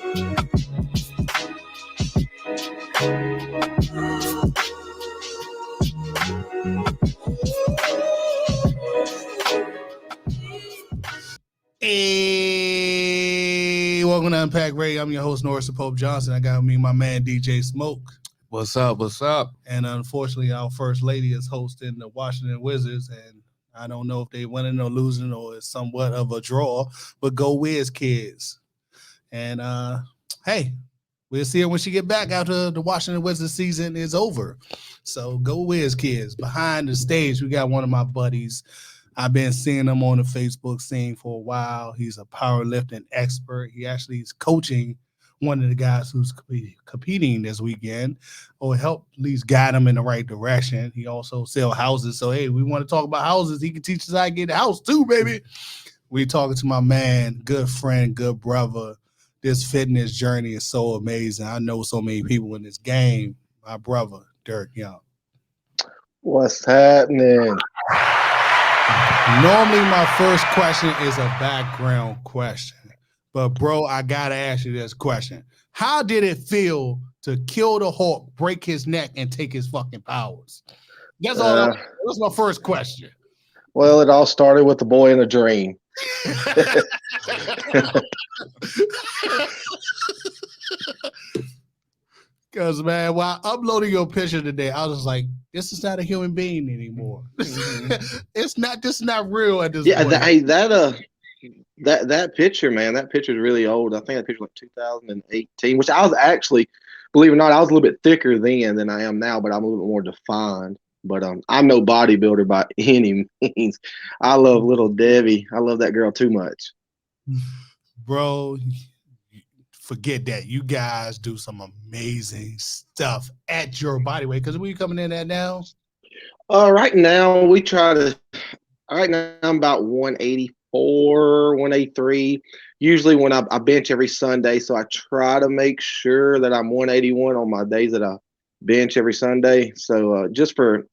Hey, welcome to Unpacked Radio. I'm your host, Norris Pope Johnson. I got with me my man, DJ Smoke. What's up? What's up? And unfortunately, our first lady is hosting the Washington Wizards, and I don't know if they winning or losing or it's somewhat of a draw, but go Wiz kids. And, hey, we'll see her when she get back after the Washington Wizards season is over. So go Wiz kids. Behind the stage, we got one of my buddies. I've been seeing him on the Facebook scene for a while. He's a powerlifting expert. He actually is coaching one of the guys who's competing this weekend, or help at least guide him in the right direction. He also sells houses. So, hey, we want to talk about houses. He can teach us how to get a house too, baby. We're talking to my man, good friend, good brother. This fitness journey is so amazing. I know so many people in this game. My brother, Derrick Young. What's happening? Normally, my first question is a background question. But, bro, I got to ask you this question. How did it feel to kill the Hawk, break his neck, and take his fucking powers? That's all. That's my first question. Well, it all started with the boy in a dream. Because, man, while uploading your picture today, I was like, this is not a human being anymore. It's not. This is not real at this point. That picture, man, that picture is really old. I think that picture was like 2018, which I was actually, believe it or not, I was a little bit thicker then than I am now, but I'm a little bit more defined. But I'm no bodybuilder by any means. I love little Debbie. I love that girl too much. Bro, forget that. You guys do some amazing stuff at your body weight. Because where you coming in at now? Right now, right now I'm about 184, 183. Usually when I bench every Sunday, so I try to make sure that I'm 181 on my days that I bench every Sunday. So the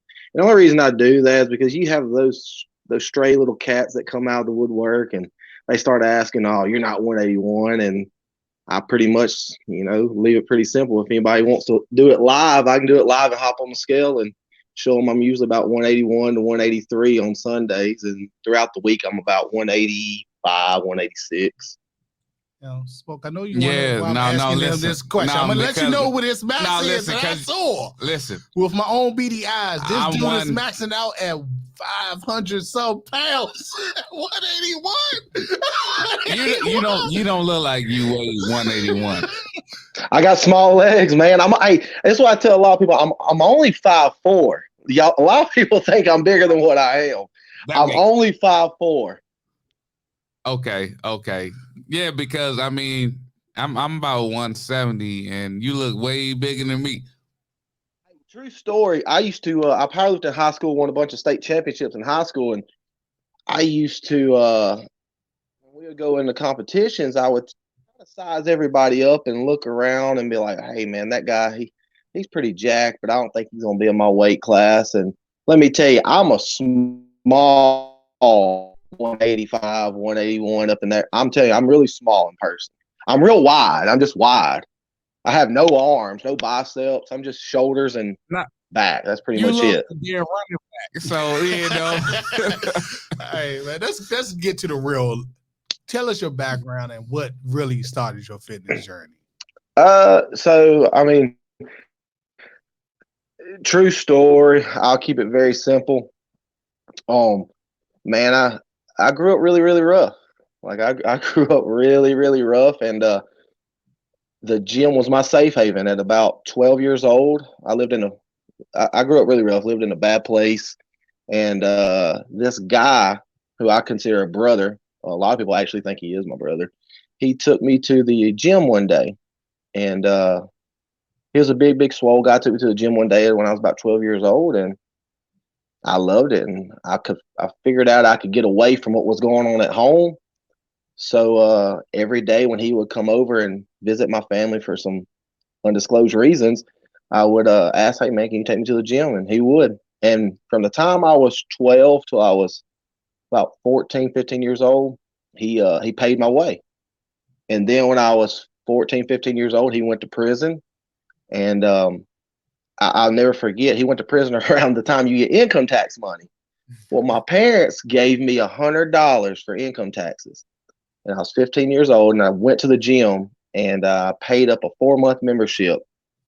only reason I do that is because you have those stray little cats that come out of the woodwork and they start asking, oh, you're not 181. And I pretty much, leave it pretty simple. If anybody wants to do it live, I can do it live and hop on the scale and show them I'm usually about 181 to 183 on Sundays. And throughout the week, I'm about 185, 186. Smoke, I know you want to asking them this question. I'm going to let you know what his max is that I saw. Listen. With my own beady eyes, this dude is maxing out at 500 some pounds. 181. You don't look like you weigh 181. I got small legs, man. That's why I tell a lot of people I'm only 5'4". Y'all, a lot of people think I'm bigger than what I am. I'm only 5'4". Okay. Yeah, because I'm about 170 and you look way bigger than me. True story. I used to I powerlifted in high school, won a bunch of state championships in high school, and I used to when we would go into competitions, I would kind of size everybody up and look around and be like, hey man, that guy he's pretty jacked, but I don't think he's gonna be in my weight class. And let me tell you, I'm a small 185, 181 up in there. I'm telling you, I'm really small in person. I'm real wide. I'm just wide. I have no arms, no biceps. I'm just shoulders and back. That's pretty much it. You're running back. So, Hey, man, let's get to the real. Tell us your background and what really started your fitness journey. True story. I'll keep it very simple. Man, I grew up really, really rough. Like I grew up really, really rough, and the gym was my safe haven. At about 12 years old, I grew up really rough, lived in a bad place, and this guy who I consider a brother, a lot of people actually think he is my brother, he took me to the gym one day, and he was a big, big swole guy. Took me to the gym one day when I was about 12 years old, and I loved it, and I figured out I could get away from what was going on at home. So every day when he would come over and visit my family for some undisclosed reasons, I would ask, hey, man, can you take me to the gym? And he would. And from the time I was 12 till I was about 14, 15 years old, he paid my way. And then when I was 14, 15 years old. He went to prison. And I'll never forget, he went to prison around the time you get income tax money. Well, my parents gave me $100 for income taxes. And I was 15 years old, and I went to the gym, and I paid up a 4-month membership.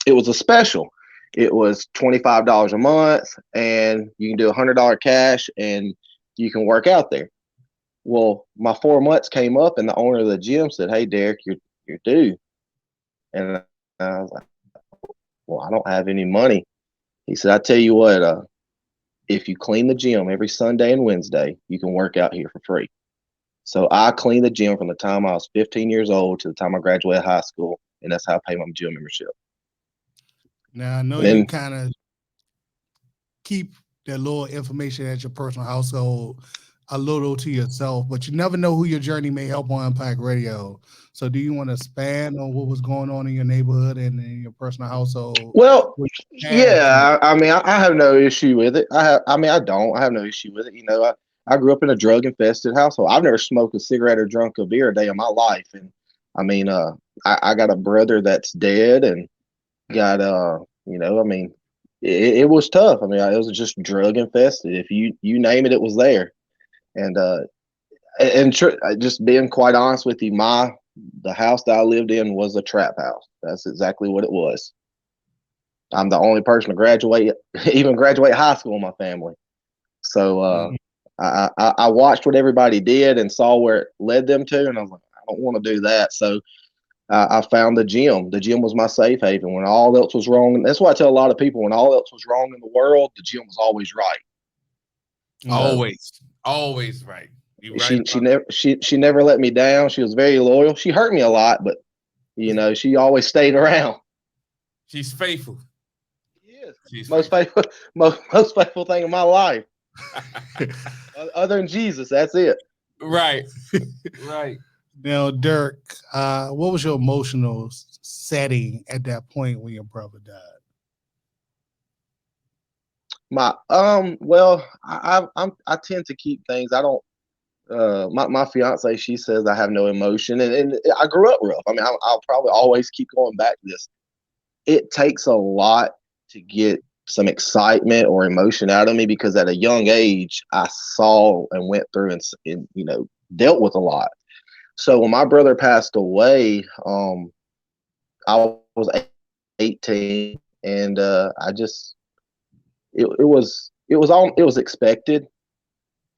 It was a special. It was $25 a month, and you can do $100 cash, and you can work out there. Well, my 4 months came up, and the owner of the gym said, "Hey, Derrick, you're due." And I was like, "Well, I don't have any money." He said, "I tell you what, if you clean the gym every Sunday and Wednesday, you can work out here for free." So I cleaned the gym from the time I was 15 years old to the time I graduated high school, and that's how I paid my gym membership. Now I know you kind of keep that little information at your personal household a little to yourself, but you never know who your journey may help on Unpacked Radio. So do you want to expand on what was going on in your neighborhood and in your personal household? Well, yeah, I mean, I have no issue with it. I have no issue with it. You know, I grew up in a drug infested household. I've never smoked a cigarette or drunk a beer a day in my life. And I mean, I got a brother that's dead, and got, you know, I mean, it was tough. I mean, it was just drug infested. If you name it, it was there. And just being quite honest with you, the house that I lived in was a trap house. That's exactly what it was. I'm the only person to even graduate high school in my family. So I watched what everybody did and saw where it led them to, and I was like, I don't want to do that. So I found the gym. The gym was my safe haven when all else was wrong. And that's why I tell a lot of people, when all else was wrong in the world, the gym was always right. Always right. She never let me down. She was very loyal. She hurt me a lot, but you know, she always stayed around. She's faithful. Yes. Most faithful thing in my life. Other than Jesus, that's it. Right. Right. Now, Derrick, what was your emotional setting at that point when your brother died? Well, I tend to keep things. I don't. My fiance, she says I have no emotion, and I grew up rough. I mean, I'll probably always keep going back to this. It takes a lot to get some excitement or emotion out of me, because at a young age, I saw and went through and you know, dealt with a lot. So when my brother passed away, I was 18, and it was expected.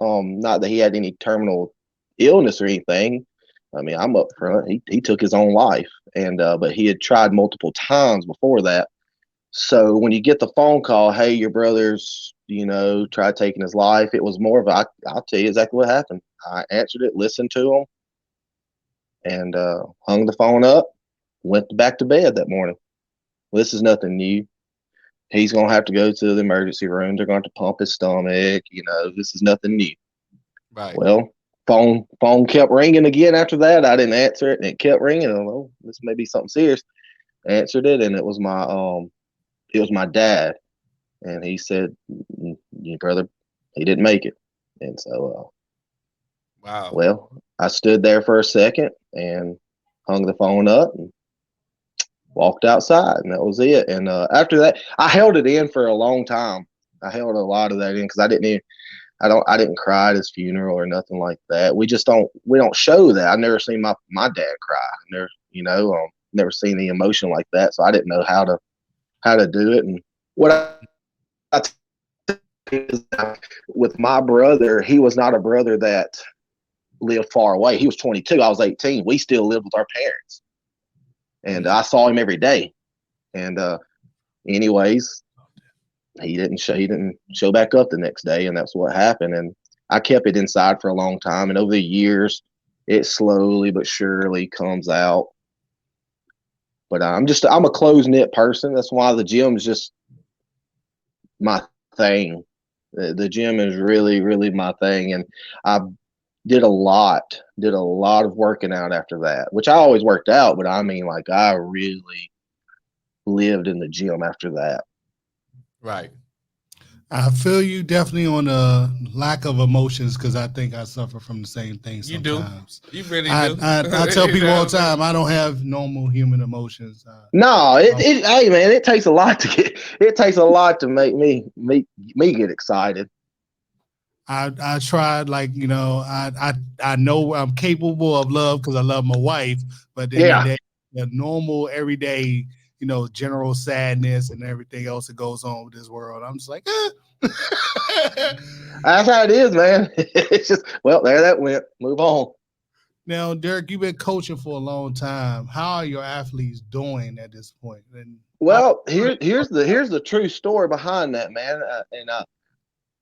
Not that he had any terminal illness or anything. I mean, I'm up front. He took his own life, and but he had tried multiple times before that. So when you get the phone call, "Hey, your brother's, you know, tried taking his life," it was more of I'll tell you exactly what happened. I answered it, listened to him, and hung the phone up, went back to bed that morning. Well, this is nothing new. He's going to have to go to the emergency room. They're going to pump his stomach. You know, this is nothing new. Right. Well, phone kept ringing again after that. I didn't answer it, and it kept ringing. Oh, this may be something serious. Answered it, and it was my dad. And he said, "Your brother, he didn't make it." And so, wow. Well, I stood there for a second and hung the phone up and walked outside, and that was it. And after that, I held it in for a long time. I held a lot of that in because I didn't cry at his funeral or nothing like that. We don't show that. I've never seen my dad cry. Never seen the emotion like that. So I didn't know how to do it. And what I is with my brother, he was not a brother that lived far away. He was 22. I was 18. We still lived with our parents. And I saw him every day. And anyways, he didn't show back up the next day, and that's what happened. And I kept it inside for a long time, and over the years, it slowly but surely comes out. But I'm a close-knit person. That's why the gym is just my thing. The gym is really, really my thing. And I did a lot of working out after that, which I always worked out, but I mean, like, I really lived in the gym after that. Right. I feel you definitely on the lack of emotions because I think I suffer from the same thing You do. sometimes. You really I do. tell You people know all what the I'm saying? time I don't have normal human emotions. No, hey man, it takes a lot to get. It takes a lot to make me get excited. I tried I know I'm capable of love because I love my wife, but then Yeah, the normal everyday general sadness and everything else that goes on with this world. I'm just like, that's how it is, man. It's just well, there that went. Move on. Now, Derrick, you've been coaching for a long time. How are your athletes doing at this point? And how? Well, here's the true story behind that, man. And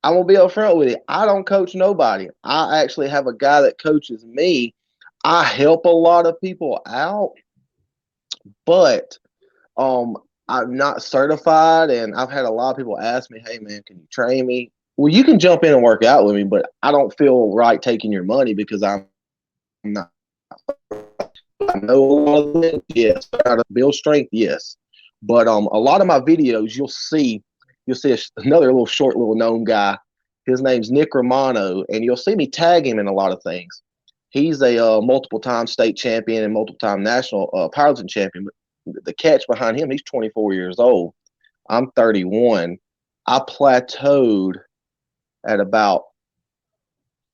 I'm gonna be upfront with you. I don't coach nobody. I actually have a guy that coaches me. I help a lot of people out, but um, I'm not certified, and I've had a lot of people ask me, "Hey, man, can you train me?" Well, you can jump in and work out with me, but I don't feel right taking your money because I'm not. I know a lot of things, yes. How to build strength, yes. But a lot of my videos, you'll see another little short, little known guy. His name's Nick Romano, and you'll see me tag him in a lot of things. He's a multiple time state champion and multiple time national powerlifting champion. But the catch behind him, he's 24 years old. I'm 31. I plateaued at about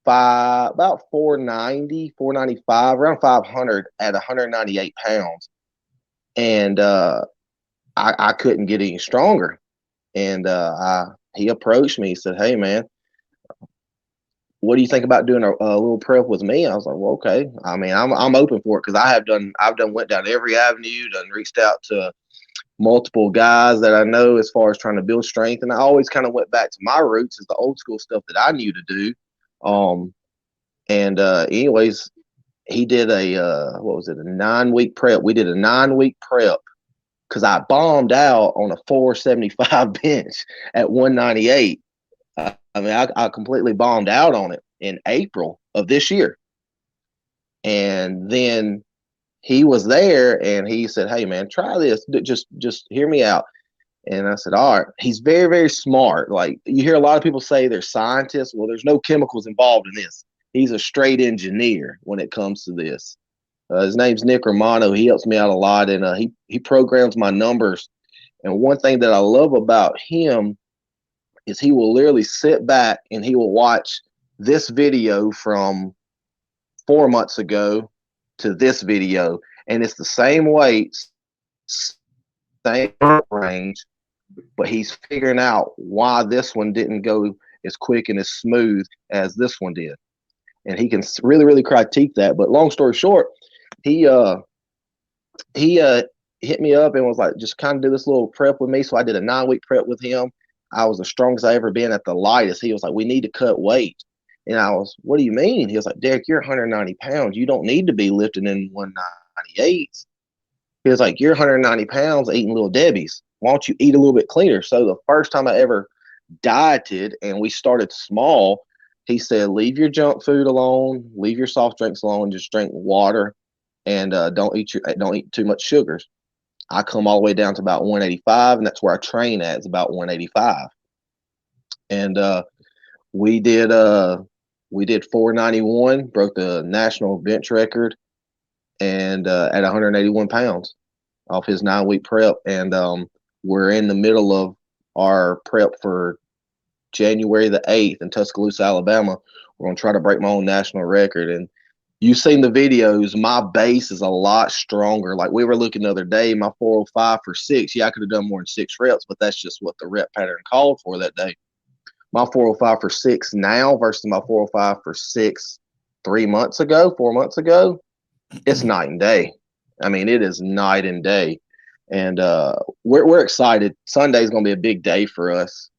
490, 495, around 500 at 198 pounds. And I couldn't get any stronger. And he approached me. He said, "Hey, man, what do you think about doing a little prep with me?" I was like, "Well, okay. I mean, I'm open for it because I've went down every avenue, done reached out to multiple guys that I know as far as trying to build strength, and I always kind of went back to my roots as the old school stuff that I knew to do." Anyways, he did a 9-week prep. We did a 9-week prep because I bombed out on a 475 bench at 198. I completely bombed out on it in April of this year. And then he was there and he said, "Hey, man, try this. Just hear me out." And I said, "All right." He's very, very smart. Like you hear a lot of people say they're scientists. Well, there's no chemicals involved in this. He's a straight engineer when it comes to this. His name's Nick Romano. He helps me out a lot, and he programs my numbers. And one thing that I love about him is he will literally sit back and he will watch this video from 4 months ago to this video, and it's the same weight, same range, but he's figuring out why this one didn't go as quick and as smooth as this one did, and he can really, really critique that. But long story short, he hit me up and was like, "Just kind of do this little prep with me." So I did a 9-week prep with him. I was the strongest I ever been at the lightest. He was like, "We need to cut weight." And I was, "What do you mean?" He was like, "Derrick, you're 190 pounds. You don't need to be lifting in 198s. He was like, "You're 190 pounds eating Little Debbie's. Why don't you eat a little bit cleaner?" So the first time I ever dieted and we started small, he said, "Leave your junk food alone, leave your soft drinks alone, just drink water, and don't eat too much sugars." I come all the way down to about 185, and that's where I train at. It's about 185. And we did 491, broke the national bench record, and at 181 pounds off his 9-week prep. And we're in the middle of our prep for January the 8th in Tuscaloosa, Alabama. We're going to try to break my own national record. And you've seen the videos. My base is a lot stronger. Like we were looking the other day, my 405 for 6. Yeah, I could have done more than 6 reps, but that's just what the rep pattern called for that day. My 405 for 6 now versus my 405 for 6 4 months ago, it's night and day. I mean, it is night and day. And we're excited. Sunday's going to be a big day for us.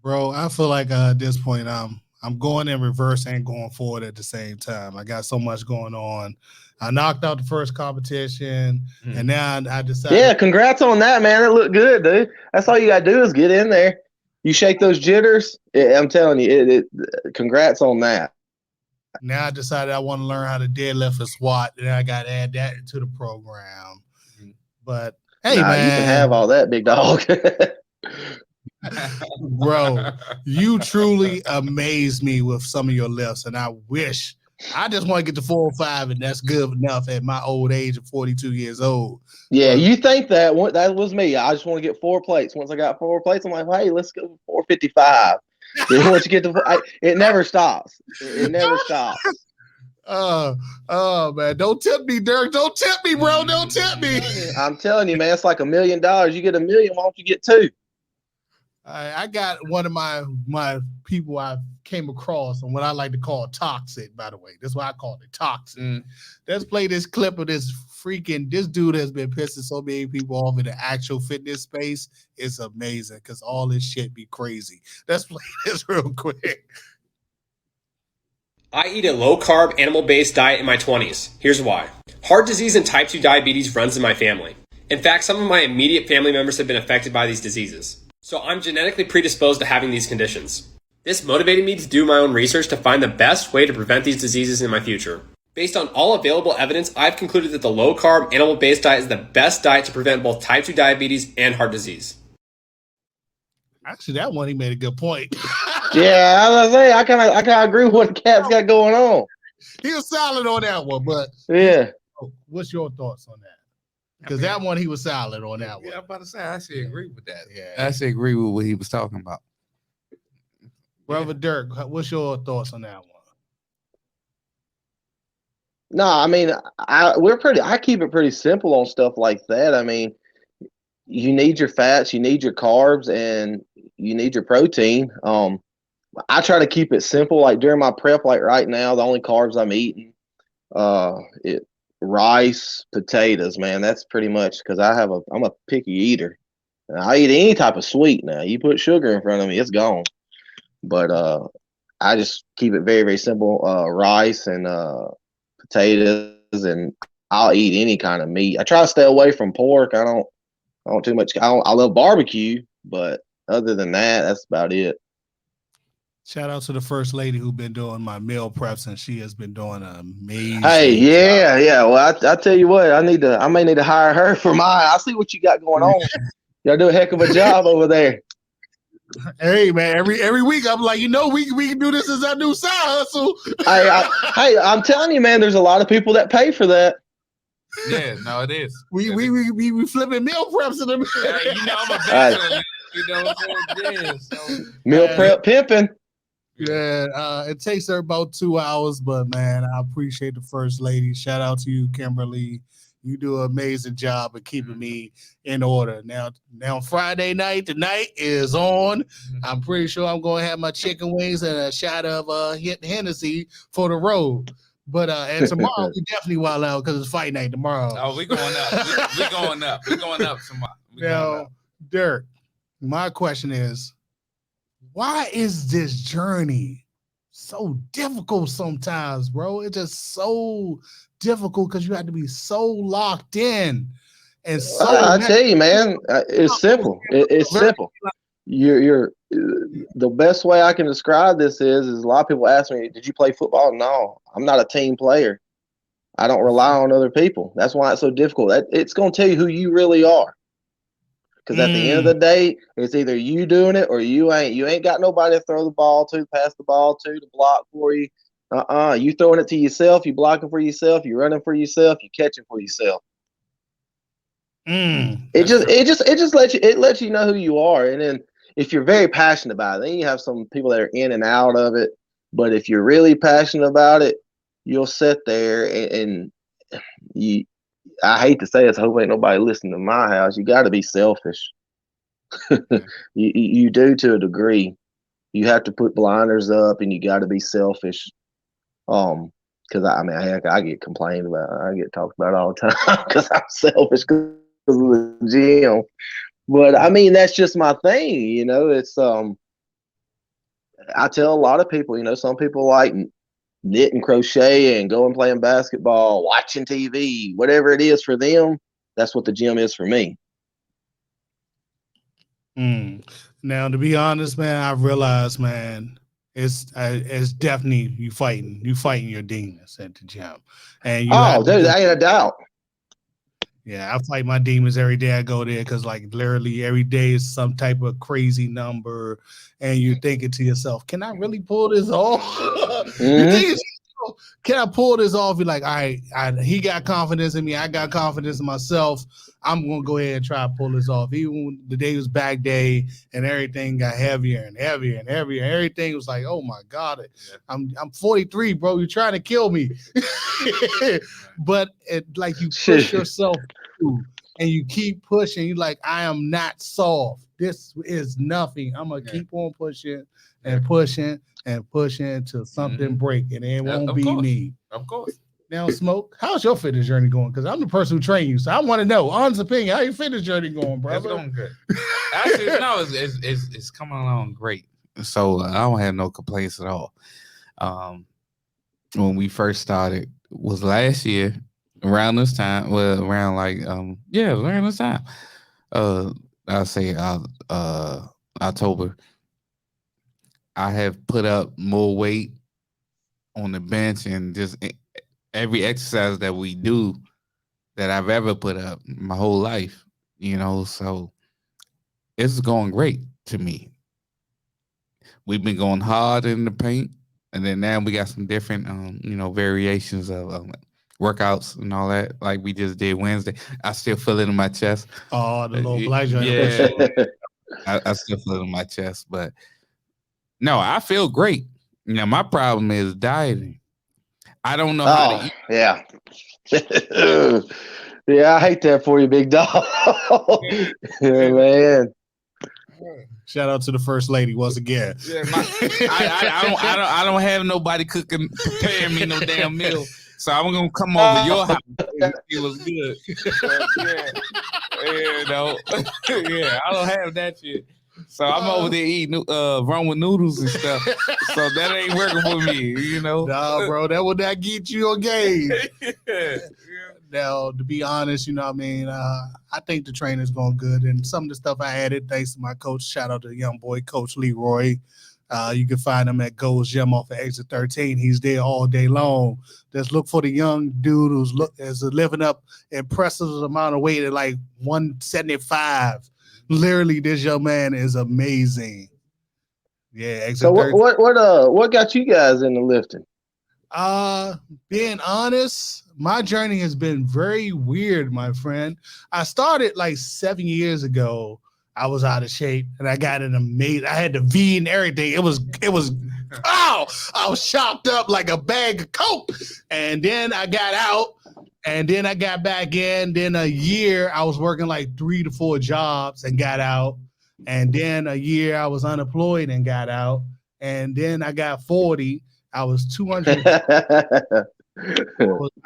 Bro, I feel like at this point I'm going in reverse and going forward at the same time. I got so much going on. I knocked out the first competition, and now I decided. Yeah, congrats on that, man. It looked good, dude. That's all you got to do is get in there. You shake those jitters. I'm telling you, congrats on that. Now I decided I want to learn how to deadlift and squat, and I got to add that into the program. But hey, man, you can have all that, big dog. Bro, you truly amaze me with some of your lifts, and I just want to get to 405, and that's good enough at my old age of 42 years old. Yeah, But you think that was me. I just want to get 4 plates. Once I got 4 plates, I'm like, hey, let's go 455. Then once you get to, it never stops. It never stops. Oh man, don't tempt me, Derrick. Don't tempt me, bro. Don't tempt me. I'm telling you, man, it's like $1 million. You get $1 million, why don't you get 2? I got one of my people I came across on what I like to call toxic, by the way. That's why I call it toxic. Let's play this clip of this dude has been pissing so many people off in the actual fitness space. It's amazing because all this shit be crazy. Let's play this real quick. I eat a low-carb, animal-based diet in my 20s. Here's why. Heart disease and type 2 diabetes runs in my family. In fact, some of my immediate family members have been affected by these diseases. So I'm genetically predisposed to having these conditions. This motivated me to do my own research to find the best way to prevent these diseases in my future. Based on all available evidence, I've concluded that the low-carb, animal-based diet is the best diet to prevent both type 2 diabetes and heart disease. Actually, that one, he made a good point. Yeah, I was gonna say, I kind of agree with what the cat's got going on. He was solid on that one, but yeah. What's your thoughts on that? Because that one, he was solid on that one. Yeah, I'm about to say, I should agree with that. Yeah. I should agree with what he was talking about. Brother Dirk, what's your thoughts on that one? No, I mean, I keep it pretty simple on stuff like that. I mean, you need your fats, you need your carbs, and you need your protein. I try to keep it simple. Like during my prep, like right now, the only carbs I'm eating, rice, potatoes, man. That's pretty much because I'm a picky eater. I eat any type of sweet now. You put sugar in front of me, it's gone. But I just keep it very, very simple. Rice and potatoes, and I'll eat any kind of meat. I try to stay away from pork. I don't too much. I love barbecue, but other than that, that's about it. Shout out to the first lady who's been doing my meal preps, and she has been doing an amazing job. Yeah. Well, I tell you what, I may need to hire her for mine. I see what you got going on. Y'all do a heck of a job over there. Hey man, every week I'm like, we can do this as our new side hustle. Hey, I'm telling you, man, there's a lot of people that pay for that. Yeah, no, it is. We flipping meal preps in them. I'm a bachelor. What I'm saying? So, meal prep pimping. Yeah, it takes her about 2 hours, but man, I appreciate the first lady. Shout out to you, Kimberly. You do an amazing job of keeping me in order. Now Friday night, the night is on. I'm pretty sure I'm going to have my chicken wings and a shot of Hennessy for the road. But and tomorrow we definitely wild out because it's fight night tomorrow. Oh, we going up. we going up. We going up tomorrow. Now, Derrick, my question is, why is this journey so difficult sometimes, bro? It's just so difficult because you have to be so locked in and so. I tell you, man, it's simple. It's simple. You're the best way I can describe this is a lot of people ask me, "Did you play football?" No, I'm not a team player. I don't rely on other people. That's why it's so difficult. It's going to tell you who you really are. Because at the end of the day, it's either you doing it or you ain't. You ain't got nobody to throw the ball to, pass the ball to block for you. You throwing it to yourself. You blocking for yourself. You running for yourself. You catching for yourself. It just lets you know who you are. And then if you're very passionate about it, then you have some people that are in and out of it. But if you're really passionate about it, you'll sit there and you. I hate to say this. I hope ain't nobody listening to my house. You got to be selfish. You do to a degree. You have to put blinders up, and you got to be selfish. Because I get complained about. I get talked about all the time because I'm selfish because of the gym. But I mean, that's just my thing. It's I tell a lot of people. Some people like knit and crochet and going playing basketball, watching TV, whatever it is for them, that's what the gym is for me. Now, to be honest, man, I've realized, man, it's definitely you fighting your demons at the gym. And dude, I ain't a doubt. Yeah, I fight my demons every day I go there because, like, literally every day is some type of crazy number, and you're thinking to yourself, "Can I really pull this off?" You think, "Can I pull this off?" You're like, "All right, he got confidence in me. I got confidence in myself. I'm gonna go ahead and try to pull this off." Even when the day was back day and everything got heavier and heavier and heavier, everything was like, "Oh my God, I'm 43, bro. You're trying to kill me." But like you push yourself through and you keep pushing. You like, I am not soft. This is nothing. I'm gonna keep on pushing and pushing and pushing until something break, and it won't be me. Of course. Now, Smoke, how's your fitness journey going? Because I'm the person who trained you, so I want to know, honest opinion, how your fitness journey going, brother? It's going good. Actually, no, it's coming along great. So I don't have no complaints at all. When we first started was last year around this time. Well, around around this time. I'll say October. I have put up more weight on the bench and just every exercise that we do that I've ever put up my whole life, so it's going great to me. We've been going hard in the paint, and then now we got some different, variations of workouts and all that, like we just did Wednesday. I still feel it in my chest. Oh, the little black joint. Yeah, I still feel it in my chest, but no, I feel great. My problem is dieting. I don't know how to eat. Yeah. Yeah, I hate that for you, big dog. Yeah, man. Shout out to the first lady once again. Yeah, I don't have nobody preparing me no damn meal. So I'm gonna come over your house and see what's good. Yeah, I don't have that shit. So I'm over there eating Roman noodles and stuff. So that ain't working for me, Nah, bro, that would not get you on game. Yeah. Now, to be honest, I think the training's going good. And some of the stuff I added, thanks to my coach, shout out to the young boy, Coach Leroy. You can find him at Gold's Gym off of Exit 13. He's there all day long. Just look for the young dude who's living up impressive amount of weight at like 175. Literally, this young man is amazing. Yeah. Exit So 13. what got you guys into lifting? Being honest, my journey has been very weird, my friend. I started like 7 years ago. I was out of shape and I got an amazing, I had the V and everything. It was, I was chopped up like a bag of Coke. And then I got out and then I got back in. Then a year I was working like 3 to 4 jobs and got out. And then a year I was unemployed and got out. And then I got 40. I was 200. I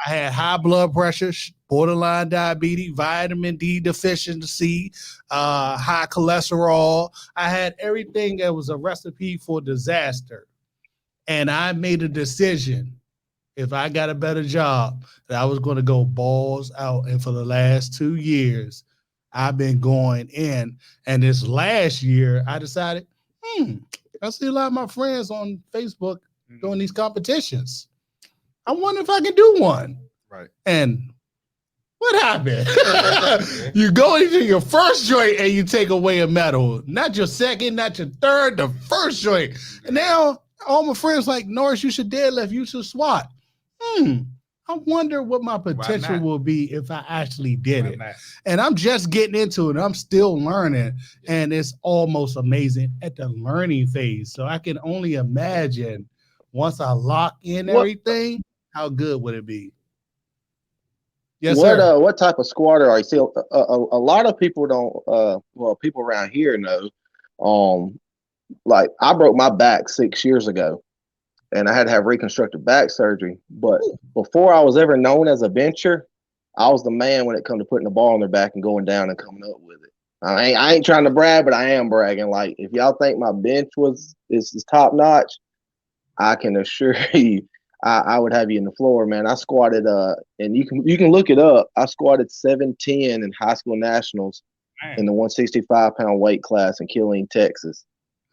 had high blood pressure, borderline diabetes, vitamin D deficiency, high cholesterol. I had everything that was a recipe for disaster. And I made a decision, if I got a better job, that I was going to go balls out. And for the last 2 years, I've been going in. And this last year, I decided, I see a lot of my friends on Facebook doing these competitions. I wonder if I can do one. Right. And what happened? You go into your first joint and you take away a medal. Not your second, not your third, the first joint. And now all my friends like, Norris, you should deadlift, you should squat. I wonder what my potential will be if I actually did it. And I'm just getting into it. I'm still learning. And it's almost amazing at the learning phase. So I can only imagine once I lock in everything, how good would it be? Yes, sir. What type of squatter are you? See, a lot of people don't. People around here know. Like I broke my back 6 years ago, and I had to have reconstructive back surgery. But before I was ever known as a bencher, I was the man when it comes to putting the ball on their back and going down and coming up with it. I ain't trying to brag, but I am bragging. Like if y'all think my bench is top notch, I can assure you, I would have you in the floor, man. I squatted, and you can look it up. I squatted 710 in high school nationals in the 165-pound weight class in Killeen, Texas.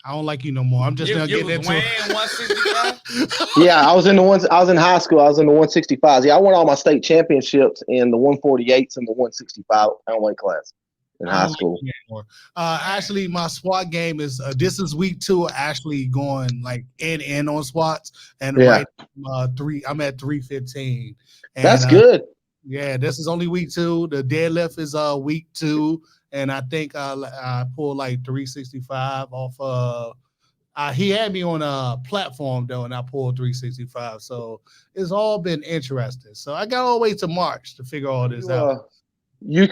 I don't like you no more. I'm just You gonna get was into weighing it. 165? Yeah, I was in high school. I was in the 165s. Yeah, I won all my state championships in the 148s and the 165 pound weight class in I high don't like school. you anymore. Actually, my SWAT game is this is week 2. Actually going like in on SWATs, and Yeah. I'm at 315. And, That's good. Yeah, this is only week 2. The deadlift is week 2, and I think I pulled like 365 off. He had me on a platform though, and I pulled 365. So it's all been interesting. So I got all the way to March to figure all this out. You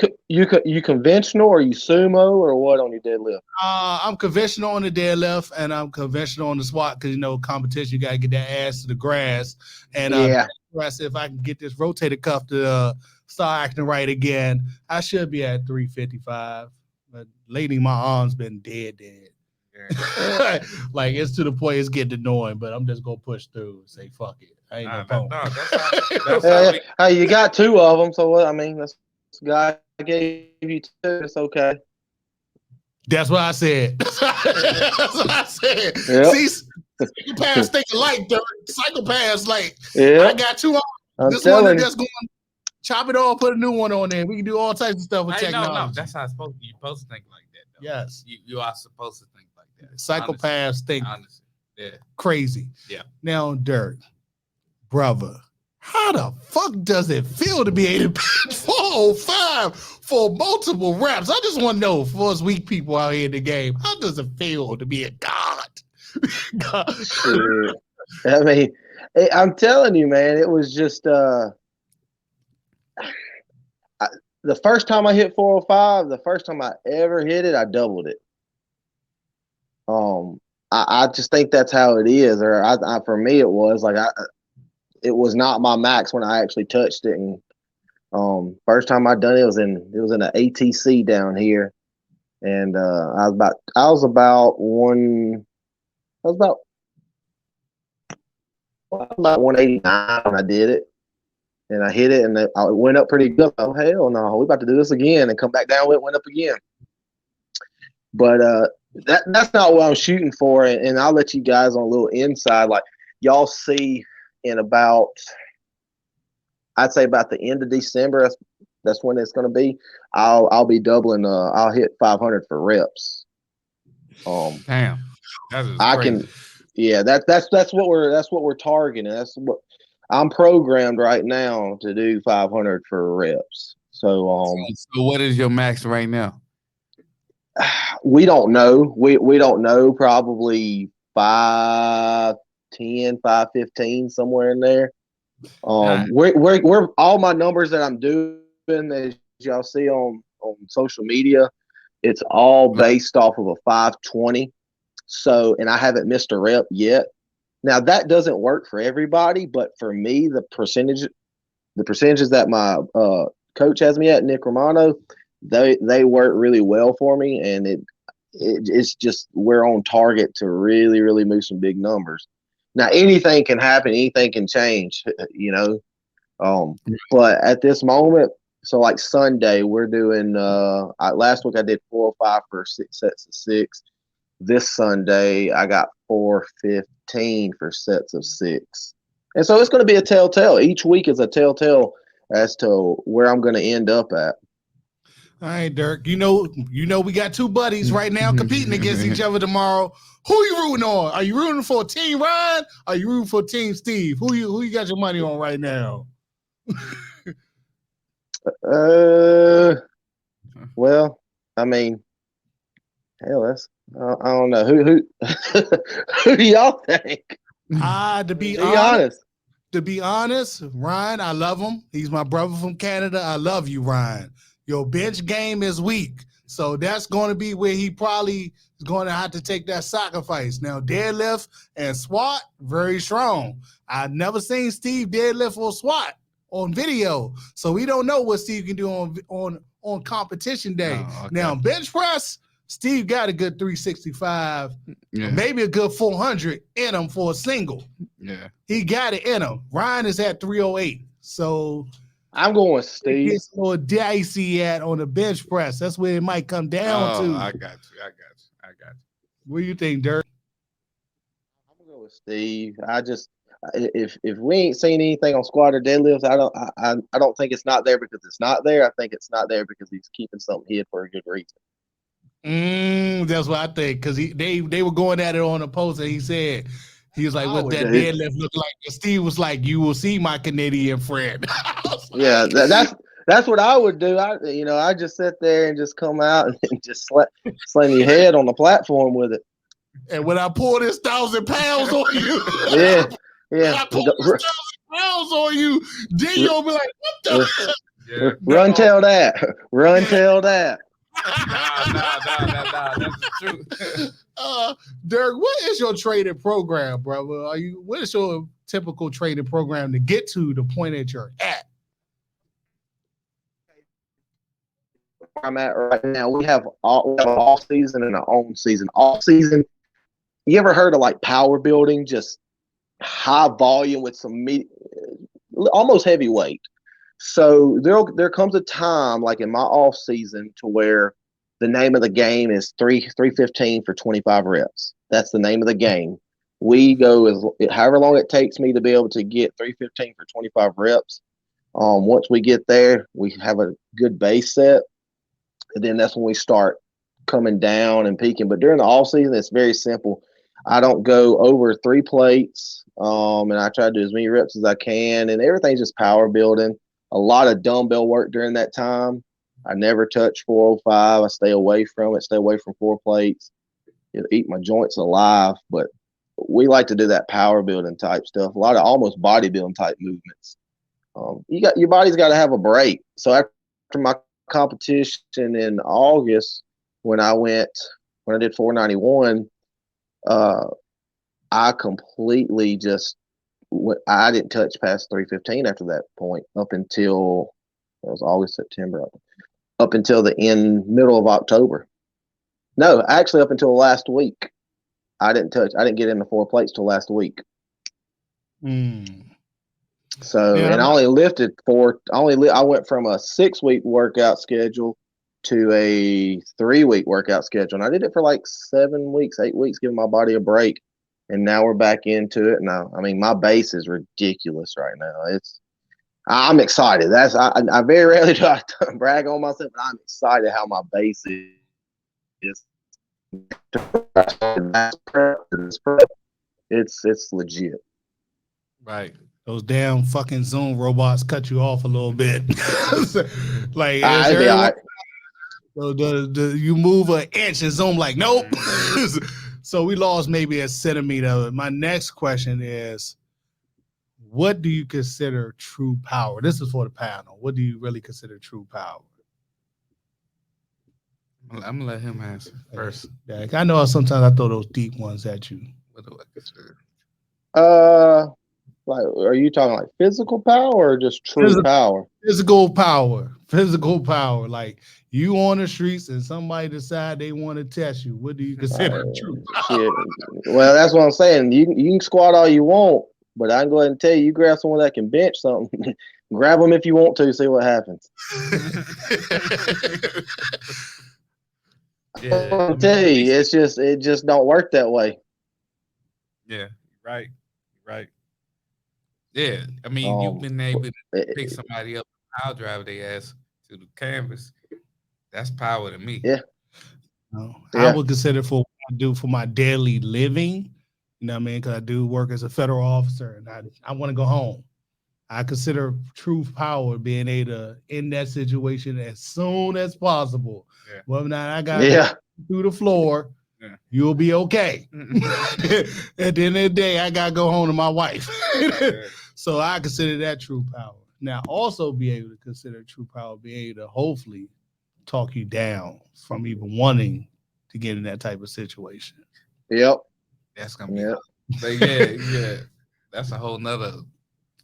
conventional or you sumo or what on your deadlift? I'm conventional on the deadlift, and I'm conventional on the squat because competition. You got to get that ass to the grass, and Yeah. if I can get this rotator cuff to start acting right again, I should be at 355. But lately, my arm's been dead. Yeah. Like it's to the point it's getting annoying, but I'm just gonna push through and say fuck it. I ain't no punk. That's how we, Hey, you got 2 of them, so what? I mean, that's the guy gave you 2. It's okay. That's what I said. That's what I said. Yep. See, psychopaths think alike, Derek. Psychopaths, like, Yeah, I got 2 arms. I'm This one telling is you. just going to chop it off, put a new one on there. We can do all types of stuff with technology. No, that's how you're supposed to think like that, though. Yes. You are supposed to think like that. Psychopaths think Yeah. crazy. Yeah. Now, Derek, brother, how the fuck does it feel to be able to bench 405 for multiple reps? I just want to know, for us weak people out here in the game, how does it feel to be a god? Shit. I mean, I'm telling you, man, it was just the first time I hit 405, the first time I ever hit it, I doubled it. I just think that's how it is, or for me, it was like it was not my max when I actually touched it. And first time I done it was in an ATC down here, and I was about 189 when I did it, and I hit it, and I went up pretty good. Oh hell no, we about to do this again, and come back down. It went up again, but that's not what I'm shooting for. And I'll let you guys on a little inside, like y'all see in about, I'd say about the end of December. That's when it's going to be. I'll be doubling. I'll hit 500 for reps. Damn, that is I crazy. can. Yeah, that's what we're targeting. That's what I'm programmed right now to do 500 for reps. So So what is your max right now? we don't know. We don't know. Probably 510, 515, somewhere in there. We're all my numbers that I'm doing, as y'all see on social media, it's all based off of a 520. So, and I haven't missed a rep yet. Now that doesn't work for everybody, but for me, the percentages that my coach has me at, Nick Romano, they work really well for me, and it's just we're on target to really, really move some big numbers. Now anything can happen, anything can change, but at this moment, so like Sunday, we're doing last week I did 405 for 6 sets of 6. This Sunday I got 415 for sets of 6. And so it's going to be a telltale. Each week is a telltale as to where I'm going to end up at. All right, Derek. You know, we got 2 buddies right now competing against each other tomorrow. Who are you rooting on? Are you rooting for Team Ryan? Are you rooting for Team Steve? Who you got your money on right now? Well, I mean, hell, that's I don't know who who do y'all think? To be honest, Ryan, I love him. He's my brother from Canada. I love you, Ryan. Your bench game is weak, so that's going to be where he probably is going to have to take that sacrifice. Now, deadlift and squat, very strong. I've never seen Steve deadlift or squat on video, so we don't know what Steve can do on competition day. Oh, okay. Now, bench press, Steve got a good 365, maybe a good 400 in him for a single. Yeah, he got it in him. Ryan is at 308, so I'm going with Steve. It gets a little dicey on the bench press. That's where it might come down to. I got you. What do you think, Derek? I'm gonna go with Steve. If we ain't seen anything on squat or deadlifts, I don't think it's not there because it's not there. I think it's not there because he's keeping something hid for a good reason. That's what I think, because they were going at it on a post, and he was like, "What that deadlift look like?" And Steve was like, "You will see my Canadian friend." Yeah, that's what I would do. I just sit there and just come out and just slam your head on the platform with it. And when I pour this 1,000 pounds on you, yeah, I pour this 1,000 pounds on you, then you'll be like, "What the?" Run tell that. Run tell that. Nah, that's the truth. Derek, what is your training program, brother? What is your typical training program to get to the point that you're at? I'm at right now. We have an off season and an on season. Off season, you ever heard of like power building? Just high volume with some almost heavyweight. So there comes a time, like in my off season, to where the name of the game is 315 for 25 reps. That's the name of the game. We go however long it takes me to be able to get 315 for 25 reps. Once we get there, we have a good base set, and then that's when we start coming down and peaking. But during the off season, it's very simple. I don't go over 3 plates, and I try to do as many reps as I can, and everything's just power building. A lot of dumbbell work during that time. I never touch 405. I stay away from it, stay away from 4 plates. It'll eat my joints alive, but we like to do that power building type stuff. A lot of almost bodybuilding type movements. Your body's got to have a break. So after my competition in August, when I did 491, I completely I didn't touch past 315 after that point up until it was August, September, up until the middle of October. No, actually up until last week. I didn't get into 4 plates till last week. So, yeah. And I only lifted I went from a 6-week workout schedule to a 3-week workout schedule. And I did it for like 7 weeks, 8 weeks, giving my body a break. And now we're back into it. Now, I mean, my base is ridiculous right now. I'm excited. I very rarely do I brag on myself, but I'm excited how my base is. It's legit. Right. Those damn fucking Zoom robots cut you off a little bit. Like, you move an inch and Zoom like, nope. So we lost maybe a centimeter. My next question is, what do you consider true power? This is for the panel. What do you really consider true power? I'm gonna let him answer first. Yeah, I know sometimes I throw those deep ones at you. What do I consider? Like, are you talking like physical power or just true power? Physical power. Like, you on the streets and somebody decide they want to test you. What do you consider true power? Well, that's what I'm saying. You can squat all you want, but I can go ahead and tell you grab someone that can bench something. Grab them if you want to, see what happens. Yeah, I'll tell you, it just don't work that way. Yeah, right. Yeah, I mean, you've been able to pick somebody up, I'll drive their ass to the canvas. That's power to me. Yeah. I would consider for what I do for my daily living, you know what I mean? Because I do work as a federal officer and I want to go home. I consider true power being able to end that situation as soon as possible. Yeah. Well, now I got to go through the floor. Yeah. You'll be okay. At the end of the day, I got to go home to my wife. So I consider that true power. Now, also be able to consider true power, be able to hopefully talk you down from even wanting to get in that type of situation. Yep. That's going to be but yeah. That's a whole nother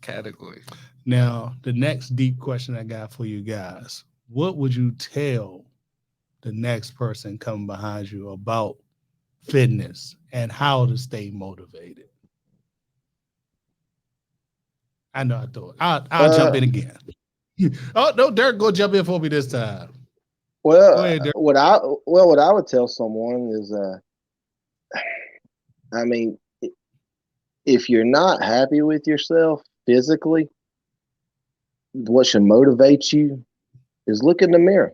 category. Now, the next deep question I got for you guys, what would you tell the next person coming behind you about fitness and how to stay motivated? I know I thought I'll jump in again. Oh no, Derek, go jump in for me this time. Well, what I would tell someone is I mean, if you're not happy with yourself physically, what should motivate you is look in the mirror.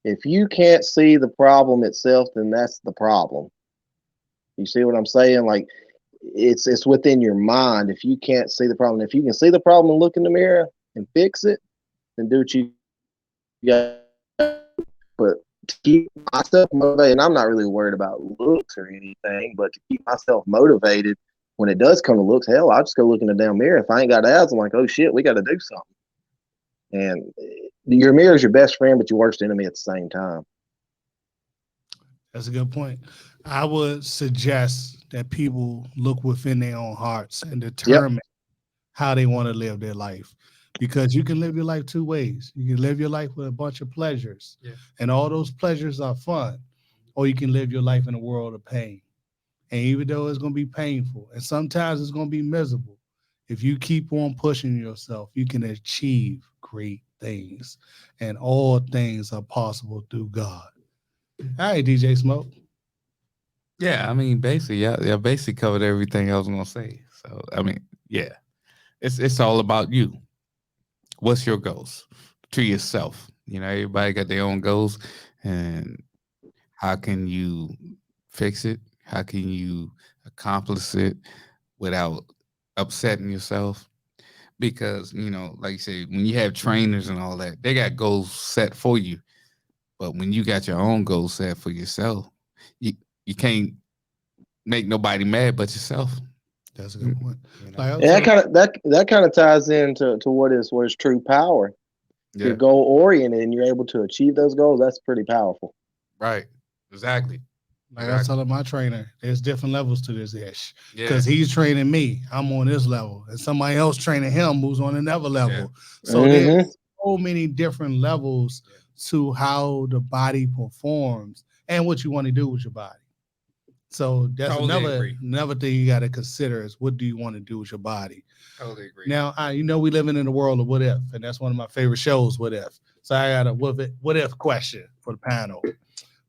If you can't see the problem itself, then that's the problem. You see what I'm saying? Like it's within your mind. If you can't see the problem, if you can see the problem and look in the mirror and fix it, then do what you got. But to keep myself motivated, and I'm not really worried about looks or anything, but to keep myself motivated when it does come to looks, hell, I'll just go look in the damn mirror. If I ain't got abs, I'm like, oh shit, we got to do something. And your mirror is your best friend, but your worst enemy at the same time. That's a good point. I would suggest that people look within their own hearts and determine how they want to live their life. Because you can live your life two ways. You can live your life with a bunch of pleasures, and all those pleasures are fun, or you can live your life in a world of pain. And even though it's going to be painful, and sometimes it's going to be miserable, if you keep on pushing yourself, you can achieve great things. And all things are possible through God. All right, DJ Smoke. Yeah, I mean, basically, yeah, basically covered everything I was gonna say. So, I mean, yeah, it's all about you. What's your goals to yourself? You know, everybody got their own goals, and how can you fix it? How can you accomplish it without upsetting yourself? Because you know, like you say, when you have trainers and all that, they got goals set for you. But when you got your own goals set for yourself, you you can't make nobody mad but yourself. That's a good point. You know? Like, And that kind of ties into what is true power. If Yeah, you're goal oriented and you're able to achieve those goals, that's pretty powerful. right. Exactly. Like I was telling my trainer, there's different levels to this ish. Yeah. Because he's training me, I'm on this level, and somebody else training him who's on another level. Yeah. So there's so many different levels to how the body performs and what you want to do with your body. So that's Totally another thing you got to consider is what do you want to do with your body. Totally agree. Now, we living in a world of what if, and that's one of my favorite shows, What If. So I got a what if question for the panel.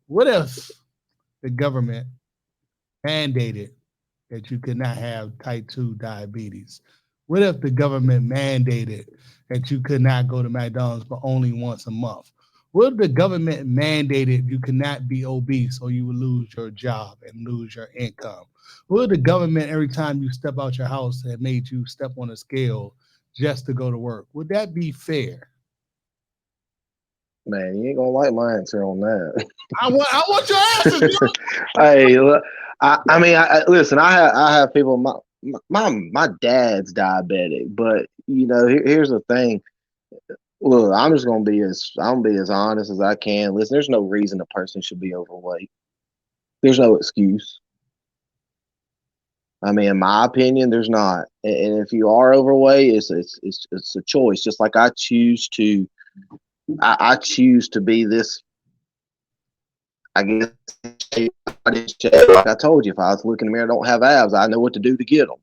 What if the government mandated that you could not have type 2 diabetes? What if the government mandated that you could not go to McDonald's but only once a month? What if the government mandated you could not be obese or you would lose your job and lose your income? What if the government, every time you step out your house, had made you step on a scale just to go to work? Would that be fair? Man, you ain't gonna like my answer on that. I want your answers. Hey, look, I mean, listen. I have people. My dad's diabetic, but you know, here's the thing. Look, I'm gonna be as honest as I can. Listen, there's no reason a person should be overweight. There's no excuse. I mean, in my opinion, there's not. And if you are overweight, it's a choice. Just like I choose to be this. I guess like I told you, if I was looking in the mirror, don't have abs, I know what to do to get them.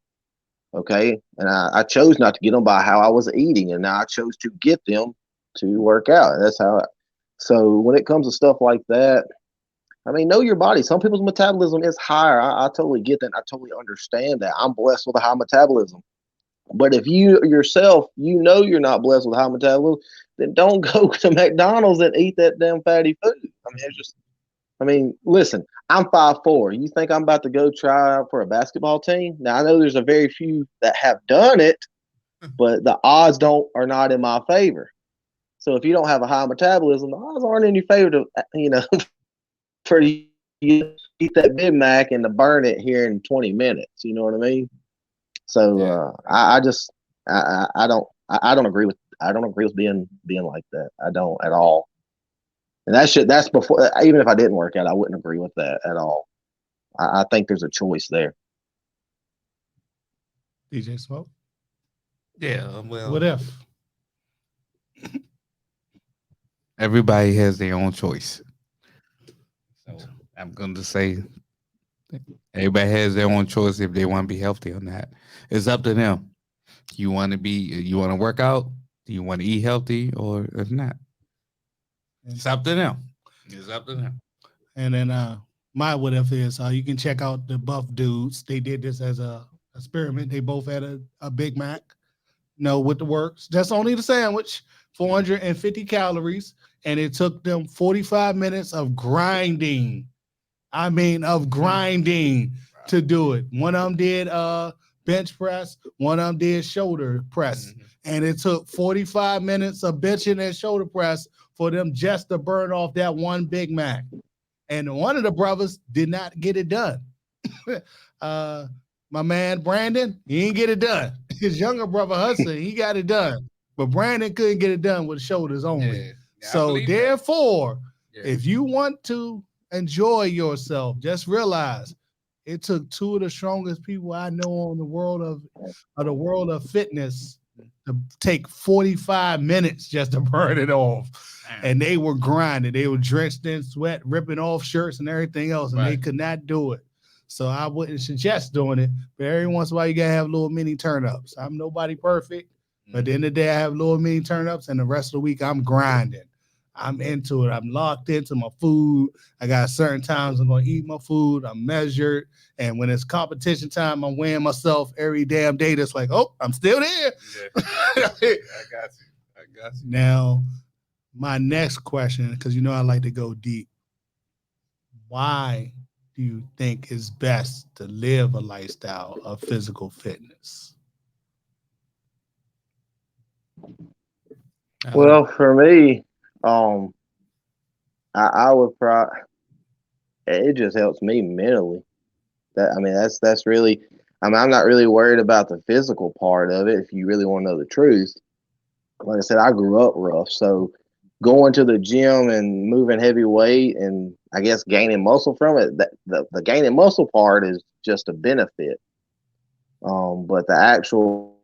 Okay, and I chose not to get them by how I was eating, and now I chose to get them to work out. That's how. So when it comes to stuff like that, I mean, know your body. Some people's metabolism is higher. I totally get that. I totally understand that. I'm blessed with a high metabolism. But if you yourself, you know you're not blessed with high metabolism, then don't go to McDonald's and eat that damn fatty food. I mean, it's just. I mean, listen, I'm 5'4". You think I'm about to go try out for a basketball team? Now I know there's a very few that have done it, but the odds are not in my favor. So if you don't have a high metabolism, the odds aren't in your favor to, you know, for you to eat that Big Mac and to burn it here in 20 minutes. You know what I mean? So I don't agree with being like that. I don't at all. And that's before, even if I didn't work out, I wouldn't agree with that at all. I think there's a choice there. DJ Smoke? Yeah, well, What if? Everybody has their own choice. So I'm going to say everybody has their own choice if they want to be healthy or not. It's up to them. You want to work out? Do you want to eat healthy or if not? It's up to them. It's up to them. And then my what if is you can check out the Buff Dudes. They did this as a experiment. They both had a Big Mac, with the works. That's only the sandwich, 450 calories, and it took them 45 minutes of grinding. To do it. One of them did bench press, one of them did shoulder press. And it took 45 minutes of benching and shoulder press for them just to burn off that one Big Mac. And one of the brothers did not get it done. My man Brandon, he didn't get it done. His younger brother Hudson, he got it done. But Brandon couldn't get it done with shoulders only. Yeah, so therefore, if you want to enjoy yourself, just realize it took two of the strongest people I know in the world of fitness to take 45 minutes just to burn it off. And they were grinding. They were drenched in sweat, ripping off shirts and everything else, and they could not do it. So I wouldn't suggest doing it, but every once in a while you gotta have little mini turn-ups. I'm nobody perfect, but at the end of the day, I have little mini turn-ups, and the rest of the week I'm grinding. I'm into it. I'm locked into my food. I got certain times I'm gonna eat my food. I'm measured, and when it's competition time, I'm weighing myself every damn day. That's like, oh, I'm still there. Yeah. I got you. Now, my next question, because I like to go deep. Why do you think it's best to live a lifestyle of physical fitness? Well, for me, I would probably, it just helps me mentally. That's really, I'm not really worried about the physical part of it. If you really want to know the truth, like I said, I grew up rough, so going to the gym and moving heavy weight and I guess gaining muscle from it, the gaining muscle part is just a benefit. But the actual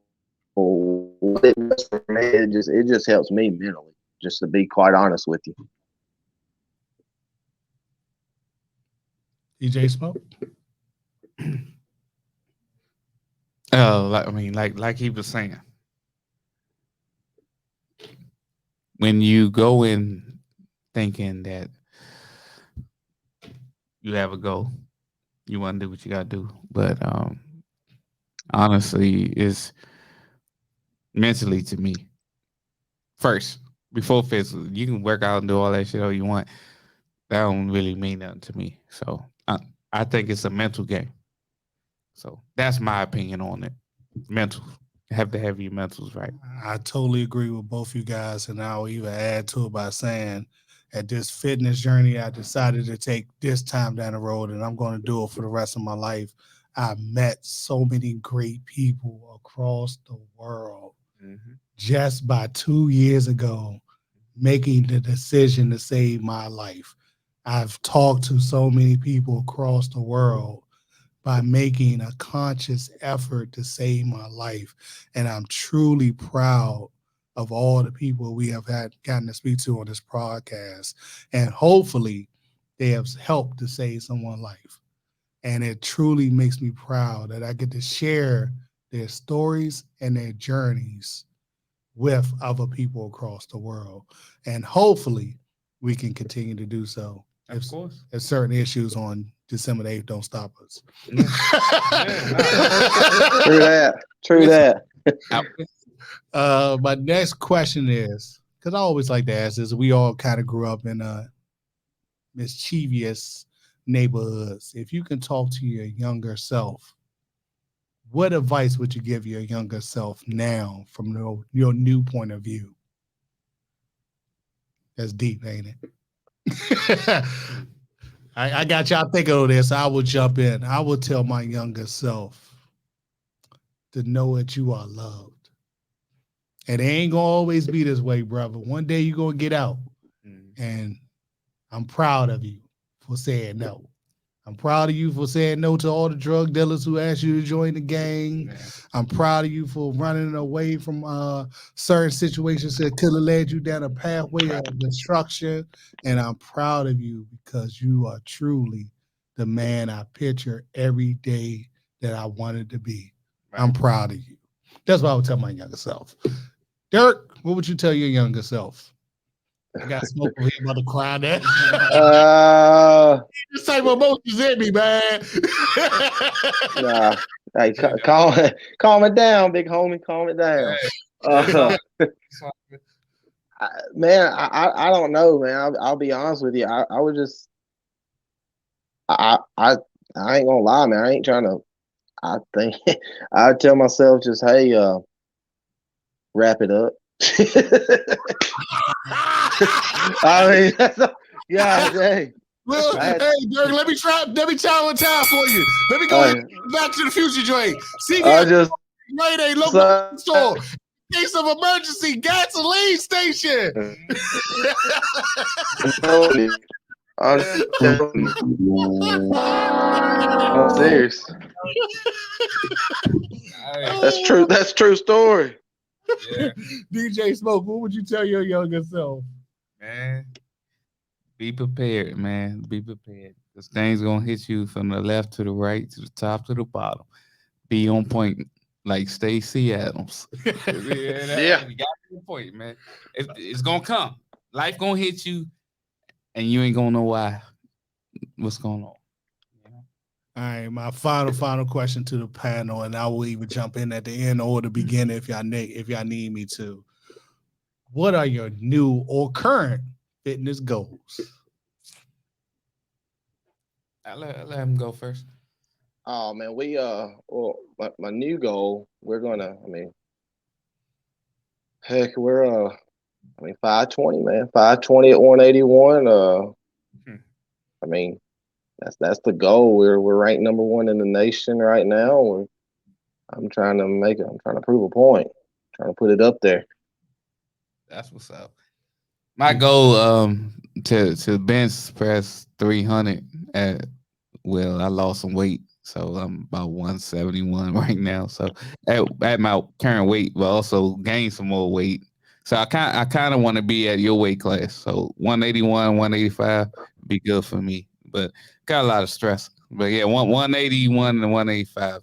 for me, it just helps me mentally, just to be quite honest with you. DJ Smoke? Like he was saying, when you go in thinking that you have a goal, you want to do what you got to do, but honestly, it's mentally to me first before physical. You can work out and do all that shit all you want. That don't really mean nothing to me. So I think it's a mental game. So that's my opinion on it. Mental. Have to have your mentals right. I totally agree with both you guys, and I'll even add to it by saying at this fitness journey, I decided to take this time down the road, and I'm going to do it for the rest of my life. I met so many great people across the world just by 2 years ago making the decision to save my life. I've talked to so many people across the world by making a conscious effort to save my life. And I'm truly proud of all the people we have gotten to speak to on this podcast. And hopefully they have helped to save someone's life. And it truly makes me proud that I get to share their stories and their journeys with other people across the world. And hopefully we can continue to do so. Of course. If certain issues on December 8th don't stop us. True that. My next question is, because I always like to ask this, we all kind of grew up in mischievous neighborhoods. If you can talk to your younger self, what advice would you give your younger self now from your new point of view? That's deep, ain't it? I got y'all thinking of this. I will jump in. I will tell my younger self to know that you are loved. And it ain't going to always be this way, brother. One day you're going to get out. And I'm proud of you for saying no. I'm proud of you for saying no to all the drug dealers who asked you to join the gang. Man. I'm proud of you for running away from certain situations that could have led you down a pathway of destruction. And I'm proud of you because you are truly the man I picture every day that I wanted to be. Right. I'm proud of you. That's what I would tell my younger self. Derrick, what would you tell your younger self? I got smoke over here about to cry there. This type of emotions in me, man. Nah. Hey, calm it down, big homie. Calm it down. Man, I don't know, man. I'll be honest with you. I would just I ain't gonna lie, man. I ain't trying to. I think I tell myself just, hey, wrap it up. I mean, yeah, hey. Well, hey, Derrick, let me try one time for you. Let me go ahead and Back to the Future joint. See, right, a local store. In case of emergency, gasoline station. I'm serious. That's true. That's true story. Yeah. DJ Smoke, what would you tell your younger self? Man, be prepared, man. Be prepared. Because things gonna hit you from the left to the right, to the top to the bottom. Be on point, like Stacey Adams. Yeah. You got to be on point, man. It's gonna come. Life gonna hit you, and you ain't gonna know why. What's going on? All right, my final question to the panel, and I will even jump in at the end or the beginning if y'all need me to. What are your new or current fitness goals? I'll let him go first. Oh man, well, my new goal, we're gonna, we're 520, man, 520 at 181. I mean, that's the goal. We're ranked number 1 in the nation right now. I'm trying to prove a point, trying to put it up there. That's what's up. My goal to bench press 300 I lost some weight, so I'm about 171 right now. So at my current weight, but also gain some more weight. So I kind of want to be at your weight class. So 181, 185 be good for me. But got a lot of stress. But yeah, 181 and 185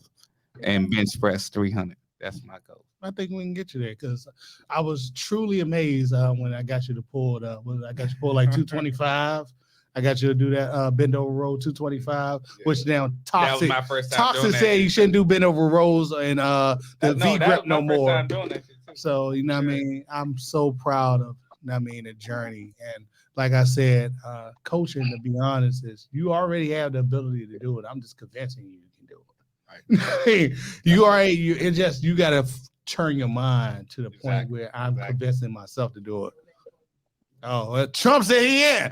and bench press 300. That's my goal. I think we can get you there because I was truly amazed when I got you to pull it up. I got you to pull like 225. I got you to do that bend over row 225, which now Toxic. That was my first time. Toxic said you shouldn't do bend over rows and the V grip no more. So you know what I mean. I'm so proud of the journey, and like I said, coaching, to be honest, is you already have the ability to do it. I'm just convincing you can do it. Right. You gotta turn your mind to the point where I'm convincing myself to do it. Oh, Trump said he in.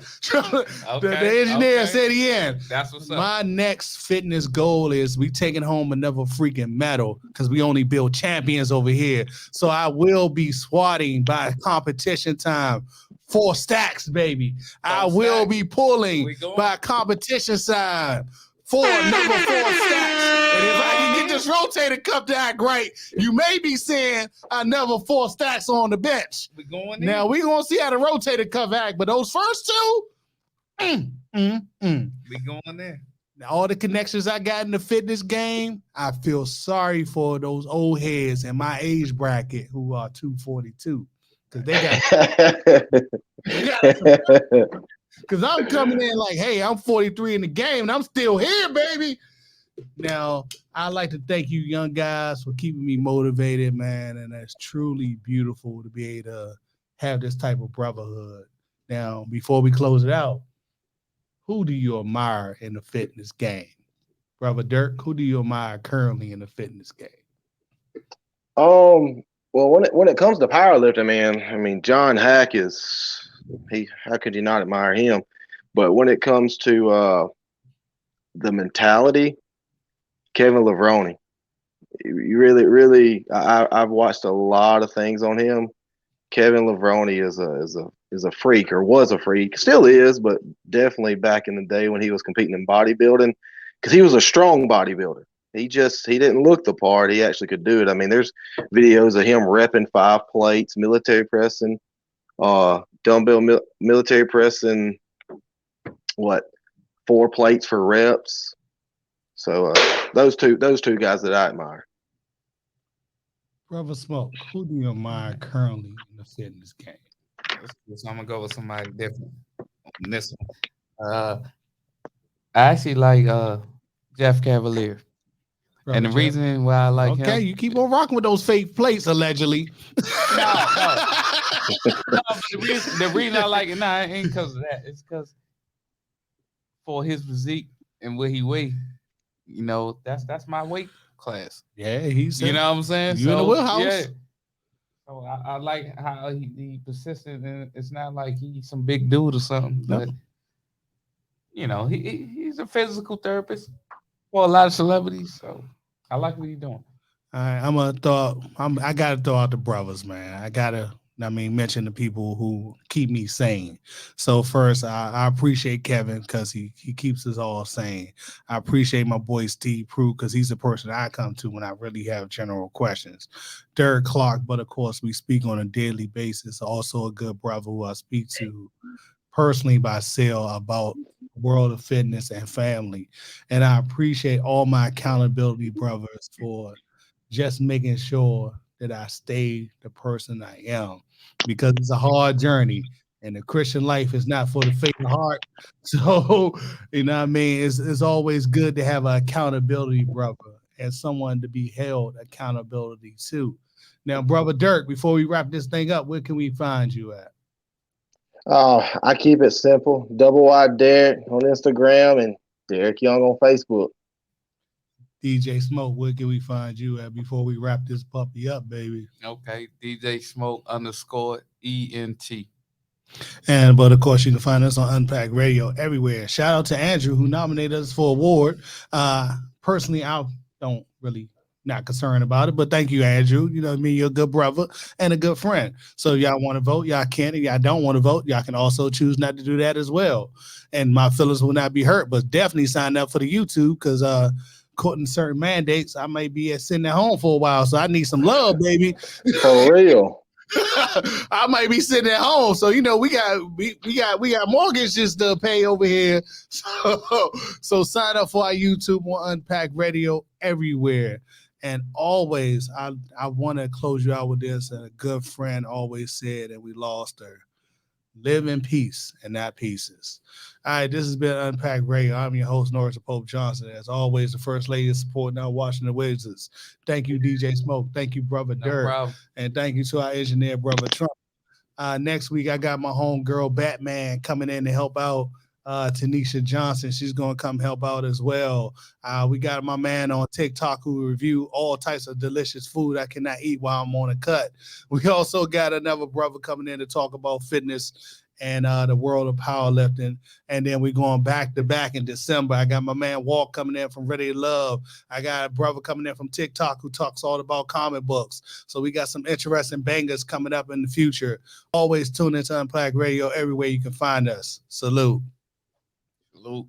The engineer said he in. That's what's up. My next fitness goal is we taking home another freaking medal because we only build champions over here. So I will be swatting by competition time. 4 stacks, baby. I will be pulling by competition time. Number 4 stacks. And if I can get this rotator cuff to act right, you may be saying another 4 stacks on the bench. We going now we're gonna see how the rotator cuff act, but those first 2, we going there. Now, all the connections I got in the fitness game, I feel sorry for those old heads in my age bracket who are 242 because they got. Because I'm coming in like, hey, I'm 43 in the game and I'm still here, baby. Now, I'd like to thank you young guys for keeping me motivated, man. And that's truly beautiful to be able to have this type of brotherhood. Now, before we close it out, who do you admire in the fitness game? Brother Dirk, who do you admire currently in the fitness game? Well, when it comes to powerlifting, man, John Hack how could you not admire him? But when it comes to the mentality, Kevin Levrone, you really, I've watched a lot of things on him. Kevin Levrone is a freak, or was a freak, still is, but definitely back in the day when he was competing in bodybuilding, because he was a strong bodybuilder. He didn't look the part. He actually could do it. There's videos of him repping 5 plates, military pressing, dumbbell military pressing, 4 plates for reps. So those two guys that I admire. Brother Smoke, who do you admire currently in the fitness game? So I'm gonna go with somebody different on this one. I actually like Jeff Cavalier. And the Jeff. reason why I like him. Okay, you keep on rocking with those fake plates, allegedly. No. But the reason I like it ain't because of that. It's because for his physique and what he weigh, that's my weight class. Yeah, he's you know what I'm saying? You in the wheelhouse. Yeah. So I like how he persistent, and it's not like he's some big dude or something, but he's a physical therapist for a lot of celebrities. So I like what he's doing. All right, I gotta throw out the brothers, man. I gotta mention the people who keep me sane. So first, I appreciate Kevin because he keeps us all sane. I appreciate my boy Steve Prue because he's the person I come to when I really have general questions. Derek Clark, but of course we speak on a daily basis. Also a good brother who I speak to personally by cell about world of fitness and family. And I appreciate all my accountability brothers for just making sure that I stay the person I am, because it's a hard journey and the Christian life is not for the faint of heart. So, you know what I mean? It's always good to have an accountability brother and someone to be held accountability to. Now, brother Dirk, before we wrap this thing up, where can we find you at? I keep it simple. Double Wide Derrick on Instagram and Derrick Young on Facebook. DJ Smoke, where can we find you at before we wrap this puppy up, baby? Okay, DJ Smoke _ENT. But of course, you can find us on Unpacked Radio everywhere. Shout out to Andrew who nominated us for award. Personally, I don't really not concerned about it, but thank you, Andrew. You know what I mean? You're a good brother and a good friend. So y'all want to vote, y'all can. And y'all don't want to vote, y'all can also choose not to do that as well. And my feelings will not be hurt, but definitely sign up for the YouTube because according to certain mandates, I might be sitting at home for a while. So I need some love, baby. For real. I might be sitting at home, so we got mortgages to pay over here. So sign up for our YouTube on Unpacked Radio everywhere. And always, I want to close you out with this. And a good friend always said, and we lost her: live in peace and not pieces. All right, this has been Unpacked Radio. I'm your host, Norris Pope Johnson. As always, the First Lady is supporting our Washington Wizards. Thank you, DJ Smoke. Thank you, brother Dirk. And thank you to our engineer, brother Trump. Next week, I got my homegirl Batman coming in to help out. Tanisha Johnson, she's going to come help out as well. We got my man on TikTok who review all types of delicious food I cannot eat while I'm on a cut. We also got another brother coming in to talk about fitness and the world of powerlifting. And then we're going back to back in December. I got my man Walt coming in from Ready to Love. I got a brother coming in from TikTok who talks all about comic books. So we got some interesting bangers coming up in the future. Always tune into Unpacked Radio everywhere you can find us. Salute. Salute.